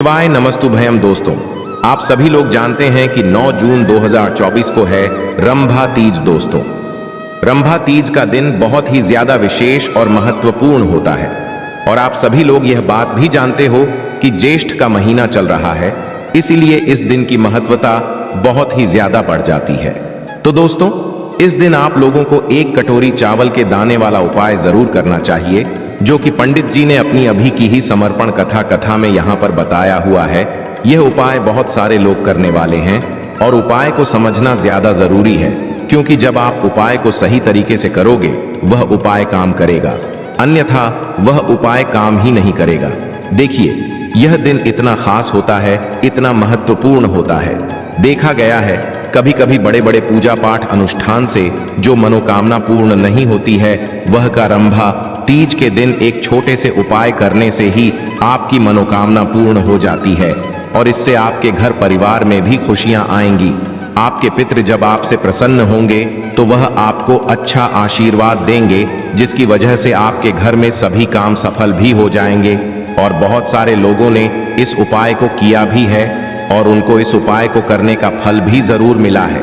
शिवाय नमस्तुभयम। दोस्तों, आप सभी लोग जानते हैं कि 9 जून 2024 को है रंभा तीज। दोस्तों, रंभा तीज का दिन बहुत ही ज्यादा विशेष और महत्वपूर्ण होता है और आप सभी लोग यह बात भी जानते हो कि ज्येष्ठ का महीना चल रहा है, इसीलिए इस दिन की महत्वता बहुत ही ज्यादा बढ़ जाती है। तो दोस्तों, इस दिन आप लोगों को एक कटोरी चावल के दाने वाला उपाय जरूर करना चाहिए, जो कि पंडित जी ने अपनी अभी की ही समर्पण कथा में यहाँ पर बताया हुआ है। यह उपाय बहुत सारे लोग करने वाले हैं और उपाय को समझना ज्यादा जरूरी है, क्योंकि जब आप उपाय को सही तरीके से करोगे वह उपाय काम करेगा, अन्यथा वह उपाय काम ही नहीं करेगा। देखिए, यह दिन इतना खास होता है, इतना महत्वपूर्ण होता है। देखा गया है कभी कभी बड़े बड़े पूजा पाठ अनुष्ठान से जो मनोकामना पूर्ण नहीं होती है, वह का रंभा तीज के दिन एक छोटे से उपाय करने से ही आपकी मनोकामना पूर्ण हो जाती है और इससे आपके घर परिवार में भी खुशियां आएंगी। आपके पितृ जब आपसे प्रसन्न होंगे तो वह आपको अच्छा आशीर्वाद देंगे, जिसकी वजह से आपके घर में सभी काम सफल भी हो जाएंगे। और बहुत सारे लोगों ने इस उपाय को किया भी है और उनको इस उपाय को करने का फल भी जरूर मिला है।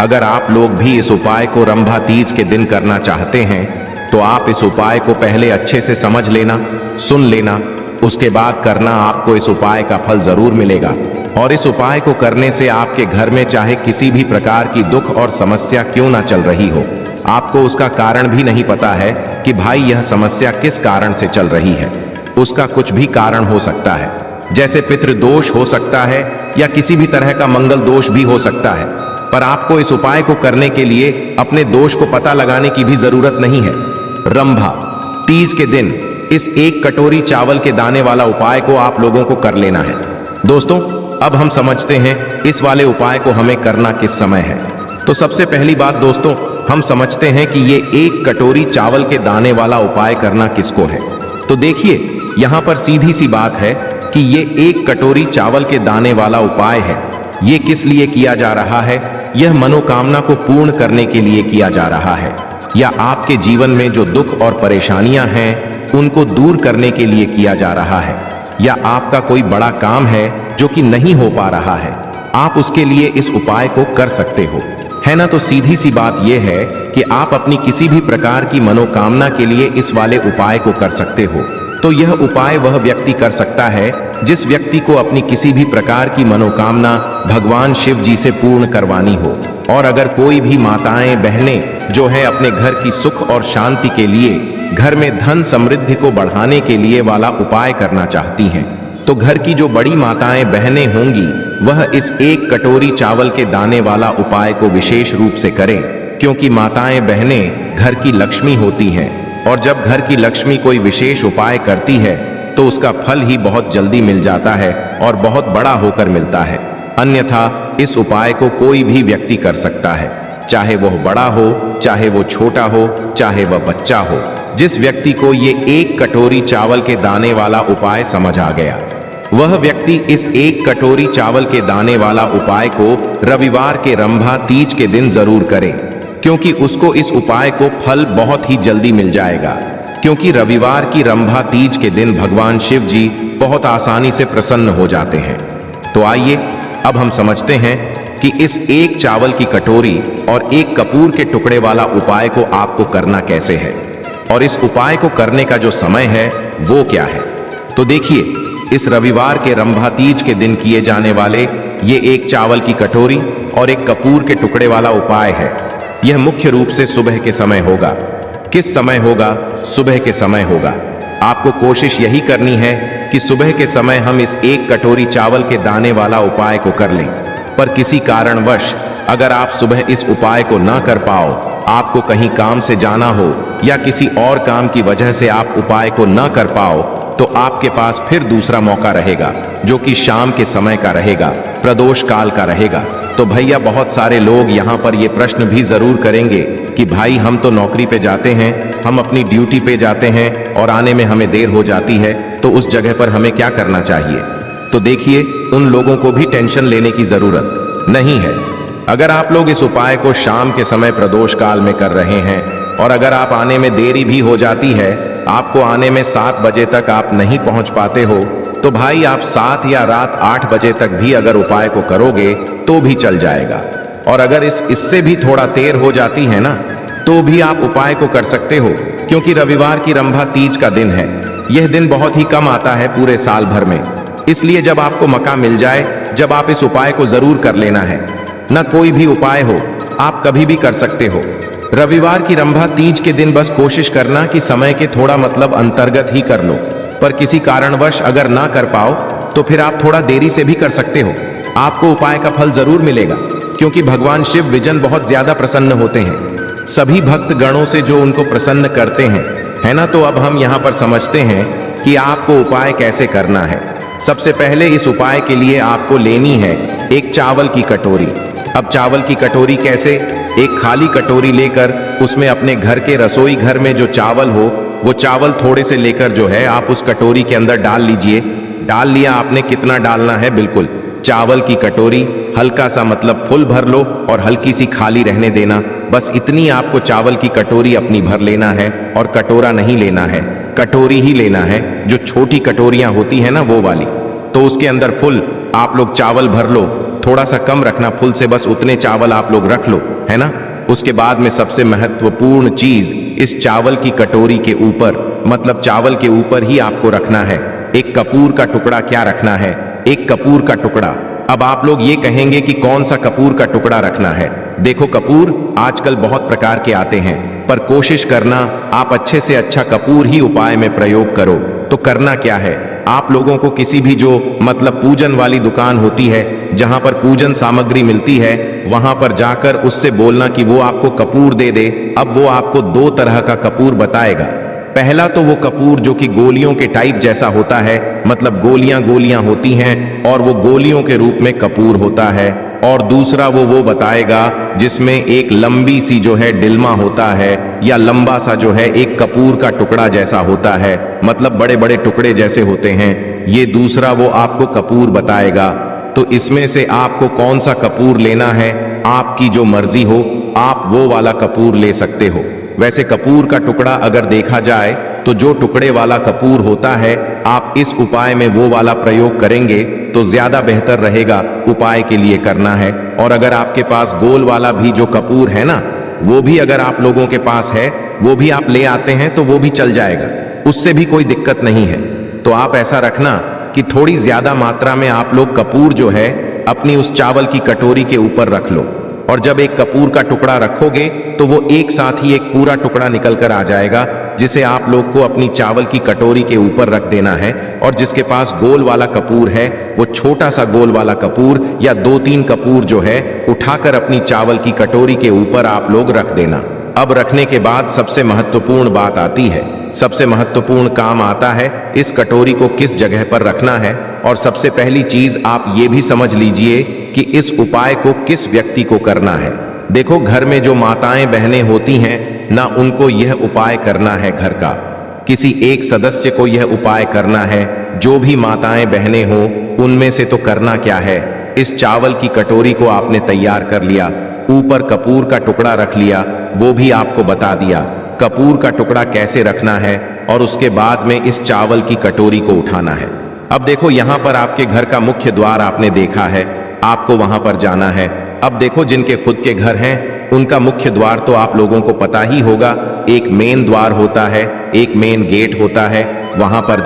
अगर आप लोग भी इस उपाय को रंभा तीज के दिन करना चाहते हैं तो आप इस उपाय को पहले अच्छे से समझ लेना, सुन लेना, उसके बाद करना। आपको इस उपाय का फल जरूर मिलेगा और इस उपाय को करने से आपके घर में चाहे किसी भी प्रकार की दुख और समस्या क्यों ना चल रही हो, आपको उसका कारण भी नहीं पता है कि भाई यह समस्या किस कारण से चल रही है। उसका कुछ भी कारण हो सकता है, जैसे पितृदोष हो सकता है या किसी भी तरह का मंगल दोष भी हो सकता है। पर आपको इस उपाय को करने के लिए अपने दोष को पता लगाने की भी जरूरत नहीं है। रंभा तीज के दिन इस एक कटोरी चावल के दाने वाला उपाय को आप लोगों को कर लेना है। दोस्तों, अब हम समझते हैं इस वाले उपाय को हमें करना किस समय है। तो सबसे पहली बात दोस्तों, हम समझते हैं कि ये एक कटोरी चावल के दाने वाला उपाय करना किसको है। तो देखिए, यहाँ पर सीधी सी बात है कि ये एक कटोरी चावल के दाने वाला उपाय है। ये किस लिए किया जा रहा है? यह मनोकामना को पूर्ण करने के लिए किया जा रहा है, या आपके जीवन में जो दुख और परेशानियां हैं उनको दूर करने के लिए किया जा रहा है, या आपका कोई बड़ा काम है जो कि नहीं हो पा रहा है, आप उसके लिए इस उपाय को कर सकते हो, है ना। तो सीधी सी बात यह है कि आप अपनी किसी भी प्रकार की मनोकामना के लिए इस वाले उपाय को कर सकते हो। तो यह उपाय वह व्यक्ति कर सकता है जिस व्यक्ति को अपनी किसी भी प्रकार की मनोकामना भगवान शिव जी से पूर्ण करवानी हो। और अगर कोई भी माताएं बहनें जो है अपने घर की सुख और शांति के लिए, घर में धन समृद्धि को बढ़ाने के लिए वाला उपाय करना चाहती हैं, तो घर की जो बड़ी माताएं बहनें होंगी वह इस एक कटोरी चावल के दाने वाला उपाय को विशेष रूप से करें, क्योंकि माताएं बहनें घर की लक्ष्मी होती हैं और जब घर की लक्ष्मी कोई विशेष उपाय करती है तो उसका फल ही बहुत जल्दी मिल जाता है और बहुत बड़ा होकर मिलता है। अन्यथा इस उपाय को कोई भी व्यक्ति कर सकता है, चाहे वह बड़ा हो, चाहे वो छोटा हो, चाहे वह बच्चा हो। जिस व्यक्ति को ये एक कटोरी चावल के दाने वाला उपाय समझ आ गया, वह व्यक्ति इस एक कटोरी चावल के दाने वाला उपाय को रविवार के रंभा तीज के दिन जरूर करे, क्योंकि उसको इस उपाय को फल बहुत ही जल्दी मिल जाएगा। क्योंकि रविवार की रंभा तीज के दिन भगवान शिव जी बहुत आसानी से प्रसन्न हो जाते हैं। तो आइए अब हम समझते हैं कि इस एक चावल की कटोरी और एक कपूर के टुकड़े वाला उपाय को आपको करना कैसे है और इस उपाय को करने का जो समय है वो क्या है। तो देखिए, इस रविवार के रंभा तीज के दिन किए जाने वाले ये एक चावल की कटोरी और एक कपूर के टुकड़े वाला उपाय है। यह मुख्य रूप से सुबह के समय होगा। किस समय होगा? सुबह के समय होगा। आपको कोशिश यही करनी है कि सुबह के समय हम इस एक कटोरी चावल के दाने वाला उपाय को कर लें। पर किसी कारणवश अगर आप सुबह इस उपाय को ना कर पाओ, आपको कहीं काम से जाना हो या किसी और काम की वजह से आप उपाय को ना कर पाओ, तो आपके पास फिर दूसरा मौका रहेगा, जो कि शाम के समय का रहेगा, प्रदोष काल का रहेगा। तो भैया, बहुत सारे लोग यहाँ पर ये प्रश्न भी जरूर करेंगे कि भाई, हम तो नौकरी पे जाते हैं, हम अपनी ड्यूटी पे जाते हैं और आने में हमें देर हो जाती है, तो उस जगह पर हमें क्या करना चाहिए। तो देखिए, उन लोगों को भी टेंशन लेने की जरूरत नहीं है। अगर आप लोग इस उपाय को शाम के समय प्रदोष काल में कर रहे हैं और अगर आप आने में देरी भी हो जाती है, आपको आने में 7 बजे तक आप नहीं पहुंच पाते हो, तो भाई आप 7 या रात 8 बजे तक भी अगर उपाय को करोगे तो भी चल जाएगा। और अगर इससे भी थोड़ा देर हो जाती है ना, तो भी आप उपाय को कर सकते हो, क्योंकि रविवार की रंभा तीज का दिन है। यह दिन बहुत ही कम आता है पूरे साल भर में, इसलिए जब आपको मौका मिल जाए, जब आप इस उपाय को जरूर कर लेना है। ना कोई भी उपाय हो, आप कभी भी कर सकते हो। रविवार की रंभा तीज के दिन बस कोशिश करना कि समय के थोड़ा मतलब अंतर्गत ही कर लो, पर किसी कारणवश अगर ना कर पाओ तो फिर आप थोड़ा देरी से भी कर सकते हो। आपको उपाय का फल जरूर मिलेगा, क्योंकि भगवान शिव विजन बहुत ज्यादा प्रसन्न होते हैं सभी भक्त गणों से जो उनको प्रसन्न करते हैं, है ना। तो अब हम यहाँ पर समझते हैं कि आपको उपाय कैसे करना है। सबसे पहले इस उपाय के लिए आपको लेनी है एक चावल की कटोरी। अब चावल की कटोरी कैसे? एक खाली कटोरी लेकर उसमें अपने घर के रसोई घर में जो चावल हो, वो चावल थोड़े से लेकर जो है आप उस कटोरी के अंदर डाल लीजिए। डाल लिया आपने, कितना डालना है? बिल्कुल चावल की कटोरी हल्का सा मतलब फुल भर लो और हल्की सी खाली रहने देना। बस इतनी आपको चावल की कटोरी अपनी भर लेना है, और कटोरा नहीं लेना है, कटोरी ही लेना है। जो छोटी कटोरियां होती है ना वो वाली, तो उसके अंदर फुल आप लोग चावल भर लो। थोड़ा सा कम रखना फुल से, बस उतने चावल आप लोग रख लो, है ना। उसके बाद में सबसे महत्वपूर्ण चीज, इस चावल की कटोरी के ऊपर मतलब चावल के ऊपर ही आपको रखना है एक कपूर का टुकड़ा। क्या रखना है? एक कपूर का टुकड़ा। अब आप लोग ये कहेंगे कि कौन सा कपूर का टुकड़ा रखना है। देखो कपूर आजकल बहुत प्रकार के आते हैं, पर कोशिश करना आप अच्छे से अच्छा कपूर ही उपाय में प्रयोग करो। तो करना क्या है, आप लोगों को किसी भी जो मतलब पूजन वाली दुकान होती है, जहां पर पूजन सामग्री मिलती है, वहां पर जाकर उससे बोलना कि वो आपको कपूर दे दे। अब वो आपको 2 तरह का कपूर बताएगा। पहला तो वो कपूर जो कि गोलियों के टाइप जैसा होता है, मतलब गोलियां गोलियां होती हैं और वो गोलियों के रूप में कपूर होता है। और दूसरा वो बताएगा जिसमें एक लंबी सी जो है डिल्मा होता है, या लंबा सा जो है एक कपूर का टुकड़ा जैसा होता है, मतलब बड़े बड़े टुकड़े जैसे होते हैं। ये दूसरा वो आपको कपूर बताएगा। तो इसमें से आपको कौन सा कपूर लेना है, आपकी जो मर्जी हो, आप वो वाला कपूर ले सकते हो। वैसे कपूर का टुकड़ा अगर देखा जाए तो जो टुकड़े वाला कपूर होता है, आप इस उपाय में वो वाला प्रयोग करेंगे तो ज्यादा बेहतर रहेगा। उपाय के लिए करना है। और अगर आपके पास गोल वाला भी जो कपूर है ना, वो भी अगर आप लोगों के पास है, वो भी आप ले आते हैं तो वो भी चल जाएगा, उससे भी कोई दिक्कत नहीं है। तो आप ऐसा रखना कि थोड़ी ज्यादा मात्रा में आप लोग कपूर जो है अपनी उस चावल की कटोरी के ऊपर रख लो। और जब एक कपूर का टुकड़ा रखोगे तो वो एक साथ ही एक पूरा टुकड़ा निकल कर आ जाएगा, जिसे आप लोग को अपनी चावल की कटोरी के ऊपर रख देना है। और जिसके पास गोल वाला कपूर है, वो छोटा सा गोल वाला कपूर या 2-3 कपूर जो है उठाकर अपनी चावल की कटोरी के ऊपर आप लोग रख देना। अब रखने के बाद सबसे महत्वपूर्ण बात आती है, सबसे महत्वपूर्ण काम आता है इस कटोरी को किस जगह पर रखना है। और सबसे पहली चीज आप ये भी समझ लीजिए कि इस उपाय को किस व्यक्ति को करना है। देखो घर में जो माताएं बहनें होती हैं ना, उनको यह उपाय करना है। घर का किसी एक सदस्य को यह उपाय करना है। जो भी माताएं बहनें हो उनमें से तो करना क्या है, इस चावल की कटोरी को आपने तैयार कर लिया, ऊपर कपूर का टुकड़ा रख लिया, वो भी आपको बता दिया कपूर का टुकड़ा कैसे रखना है। और उसके बाद में इस चावल की कटोरी को उठाना है। अब देखो यहाँ पर आपके घर का मुख्य द्वार आपने देखा है, आपको वहां पर जाना है। अब देखो जिनके खुद के घर हैं उनका मुख्य द्वार तो आप लोगों को पता ही होगा। एक मेन द्वार होता है, एक मेन गेट होता है, वहां पर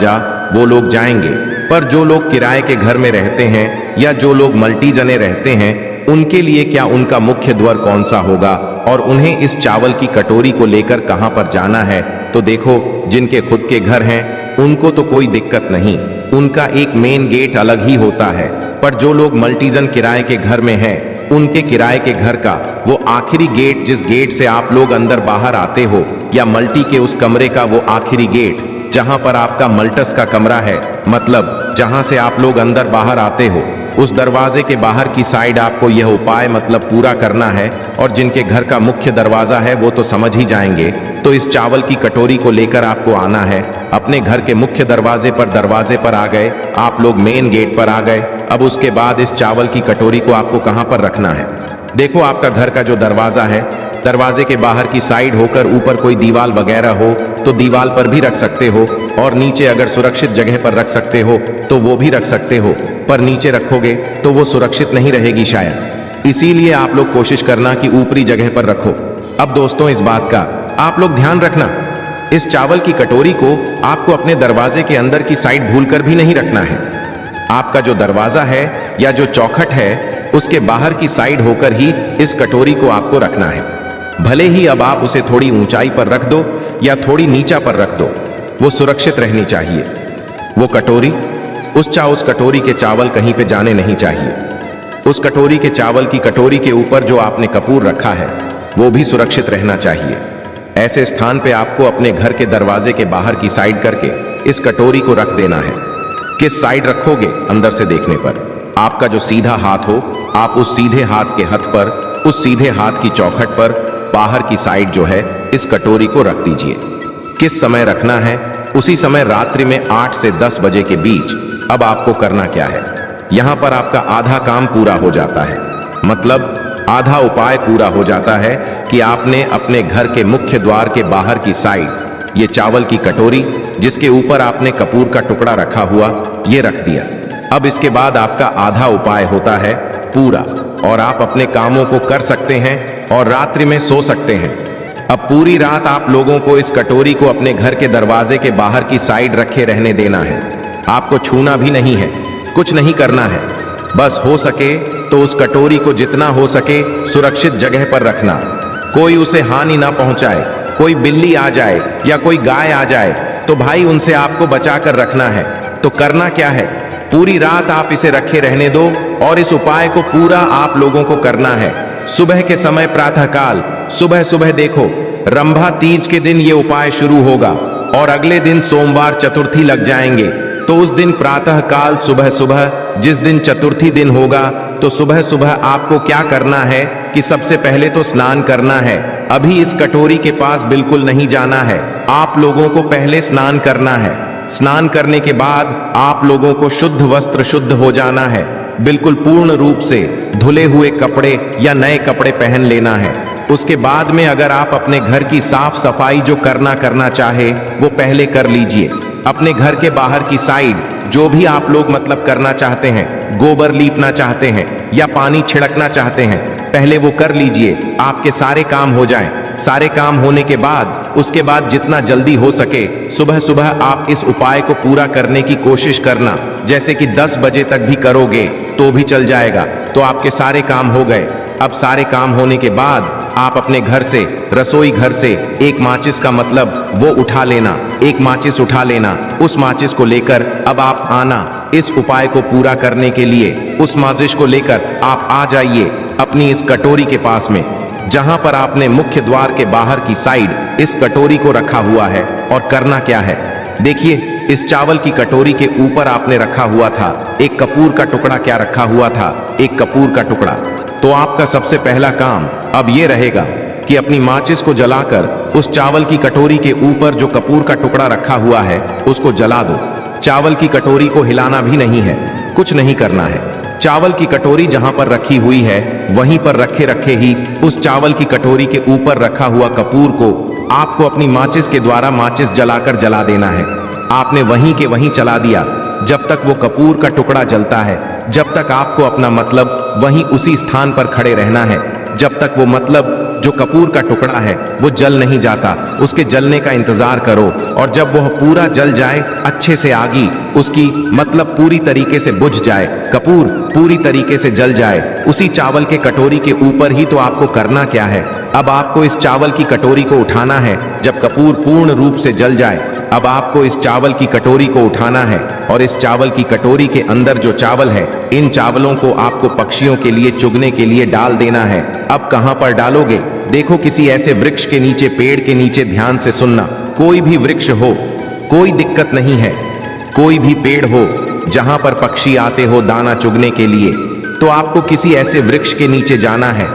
वो लोग जाएंगे। पर जो लोग किराए के घर में रहते हैं या जो लोग मल्टी जने रहते हैं, उनके लिए क्या उनका मुख्य द्वार कौन सा होगा और उन्हें इस चावल की कटोरी को लेकर कहां पर जाना है। तो देखो जिनके खुद के घर हैं उनको तो कोई दिक्कत नहीं, उनका एक मेन गेट अलग ही होता है। पर जो लोग मल्टीजन किराए के घर में हैं, उनके किराए के घर का वो आखिरी गेट, जिस गेट से आप लोग अंदर बाहर आते हो, या मल्टी के उस कमरे का वो आखिरी गेट जहां पर आपका मल्टस का कमरा है, मतलब जहां से आप लोग अंदर बाहर आते हो, उस दरवाजे के बाहर की साइड आपको यह उपाय मतलब पूरा करना है। और जिनके घर का मुख्य दरवाजा है वो तो समझ ही जाएंगे। तो इस चावल की कटोरी को लेकर आपको आना है। अपने घर के मुख्य दरवाजे पर आ गए, आप लोग मेन गेट पर आ गए। अब उसके बाद इस चावल की कटोरी को आपको कहां पर रखना है? देखो आपका घर का जो दरवाजा है, दरवाजे के बाहर की साइड होकर ऊपर कोई दीवार वगैरह हो तो दीवार पर भी रख सकते हो, और नीचे अगर सुरक्षित जगह पर रख सकते हो तो वो भी रख सकते हो, पर नीचे रखोगे तो वो सुरक्षित नहीं रहेगी शायद। इसीलिए आप लोग कोशिश करना कि ऊपरी जगह पर रखो। अब दोस्तों इस बात का आप लोग ध्यान रखना, इस चावल की कटोरी को आपको अपने दरवाजे के अंदर की साइड भूलकर भी नहीं रखना है। आपका जो दरवाजा है या जो चौखट है उसके बाहर की साइड होकर ही इस कटोरी को आपको रखना है। भले ही अब आप उसे थोड़ी ऊंचाई पर रख दो या थोड़ी नीचा पर रख दो, वो सुरक्षित रहनी चाहिए। वो कटोरी उस कटोरी के चावल कहीं पे जाने नहीं चाहिए। उस कटोरी के चावल की कटोरी के ऊपर जो आपने कपूर रखा है वो भी सुरक्षित रहना चाहिए। ऐसे स्थान पे आपको अपने घर के दरवाजे के बाहर की साइड करके इस कटोरी को रख देना है। किस साइड रखोगे? अंदर से देखने पर आपका जो सीधा हाथ हो, आप उस सीधे हाथ के हथ पर, उस सीधे हाथ की चौखट पर बाहर की साइड जो है इस कटोरी को रख दीजिए। किस समय रखना है? उसी समय रात्रि में 8 से 10 बजे के बीच। अब आपको करना क्या है, यहां पर आपका आधा काम पूरा हो जाता है, मतलब आधा उपाय पूरा हो जाता है कि आपने अपने घर के मुख्य द्वार के बाहर की साइड ये चावल की कटोरी जिसके ऊपर आपने कपूर का टुकड़ा रखा हुआ ये रख दिया। अब इसके बाद आपका आधा उपाय होता है पूरा, और आप अपने कामों को कर सकते हैं और रात्रि में सो सकते हैं। अब पूरी रात आप लोगों को इस कटोरी को अपने घर के दरवाजे के बाहर की साइड रखे रहने देना है। आपको छूना भी नहीं है, कुछ नहीं करना है, बस हो सके तो उस कटोरी को जितना हो सके सुरक्षित जगह पर रखना। कोई उसे हानि ना पहुंचाए, कोई बिल्ली आ जाए या कोई गाय आ जाए तो भाई उनसे आपको बचा कर रखना है। तो करना क्या है, पूरी रात आप इसे रखे रहने दो और इस उपाय को पूरा आप लोगों को करना है। सुबह के समय प्रातःकाल सुबह सुबह देखो, रंभा तीज के दिन ये उपाय शुरू होगा और अगले दिन सोमवार चतुर्थी लग जाएंगे। तो उस दिन प्रातः काल सुबह सुबह जिस दिन चतुर्थी दिन होगा तो सुबह सुबह आपको क्या करना है कि सबसे पहले तो स्नान करना है। अभी इस कटोरी के पास बिल्कुल नहीं जाना है, आप लोगों को पहले स्नान करना है। स्नान करने के बाद आप लोगों को शुद्ध वस्त्र शुद्ध हो जाना है, बिल्कुल पूर्ण रूप से धुले हुए कपड़े या नए कपड़े पहन लेना है। उसके बाद में अगर आप अपने घर की साफ सफाई जो करना चाहे वो पहले कर लीजिए। अपने घर के बाहर की साइड जो भी आप लोग मतलब करना चाहते हैं, गोबर लीपना चाहते हैं या पानी छिड़कना चाहते हैं, पहले वो कर लीजिए, आपके सारे काम हो जाएं। सारे काम होने के बाद उसके बाद जितना जल्दी हो सके सुबह सुबह आप इस उपाय को पूरा करने की कोशिश करना। जैसे कि 10 बजे तक भी करोगे तो भी चल जाएगा, तो आपके सारे काम हो गए। अब सारे काम होने के बाद आप अपने घर से, रसोई घर से एक माचिस का मतलब वो उठा लेना, एक माचिस उठा लेना। उस माचिस को लेकर अब आप आना इस उपाय को पूरा करने के लिए। उस माचिस को लेकर आप आ जाइए अपनी इस कटोरी के पास में, जहां पर आपने मुख्य द्वार के बाहर की साइड इस कटोरी को रखा हुआ है। और करना क्या है, देखिए इस चावल की कटोरी के ऊपर आपने रखा हुआ था एक कपूर का टुकड़ा। क्या रखा हुआ था? एक कपूर का टुकड़ा। तो आपका सबसे पहला काम अब ये रहेगा कि अपनी माचिस को जलाकर उस चावल की कटोरी के ऊपर जो कपूर का टुकड़ा रखा हुआ है उसको जला दो। चावल की कटोरी को हिलाना भी नहीं है, कुछ नहीं करना है। चावल की कटोरी जहां पर रखी हुई है वहीं पर रखे ही उस चावल की कटोरी के ऊपर रखा हुआ कपूर को आपको अपनी माचिस के द्वारा माचिस जलाकर जला देना है। आपने वहीं के वहीं चला दिया, जब तक वो कपूर का टुकड़ा जलता है, जब तक आपको अपना मतलब वहीं उसी स्थान पर खड़े रहना है, जब तक वो मतलब जो कपूर का टुकड़ा है वो जल नहीं जाता, उसके जलने का इंतजार करो। और जब वह पूरा जल जाए, अच्छे से आगी उसकी मतलब पूरी तरीके से बुझ जाए, कपूर पूरी तरीके से जल जाए, उसी चावल के कटोरी के ऊपर ही तो आपको करना क्या है, अब आपको इस चावल की कटोरी को उठाना है। जब कपूर पूर्ण रूप से जल जाए, अब आपको इस चावल की कटोरी को उठाना है और इस चावल की कटोरी के अंदर जो चावल है, इन चावलों को आपको पक्षियों के लिए चुगने के लिए डाल देना है। अब कहां पर डालोगे? देखो किसी ऐसे वृक्ष के नीचे, पेड़ के नीचे, ध्यान से सुनना। कोई भी वृक्ष हो, कोई दिक्कत नहीं है, कोई भी पेड़ हो जहां पर पक्षी आते हो दाना चुगने के लिए, तो आपको किसी ऐसे वृक्ष के नीचे जाना है।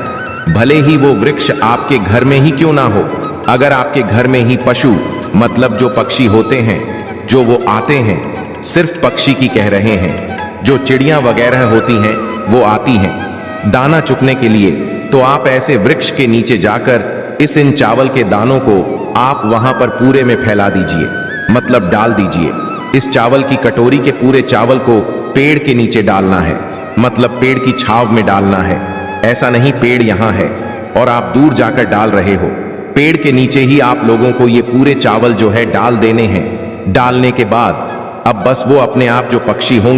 भले ही वो वृक्ष आपके घर में ही क्यों ना हो, अगर आपके घर में ही पशु मतलब जो पक्षी होते हैं, जो वो आते हैं, सिर्फ पक्षी की कह रहे हैं, जो चिड़ियां वगैरह होती हैं वो आती हैं दाना चुगने के लिए, तो आप ऐसे वृक्ष के नीचे जाकर इन चावल के दानों को आप वहां पर पूरे में फैला दीजिए, मतलब डाल दीजिए। इस चावल की कटोरी के पूरे चावल को पेड़ के नीचे डालना है, मतलब पेड़ की छांव में डालना है। ऐसा नहीं पेड़ यहां है और आप दूर जाकर डाल रहे हो, पेड़ के नीचे ही आप लोगों को ये पूरे चावल जो है डाल देने हैं। डालने के बाद अब बस वो अपने आप जो पक्षी होंगे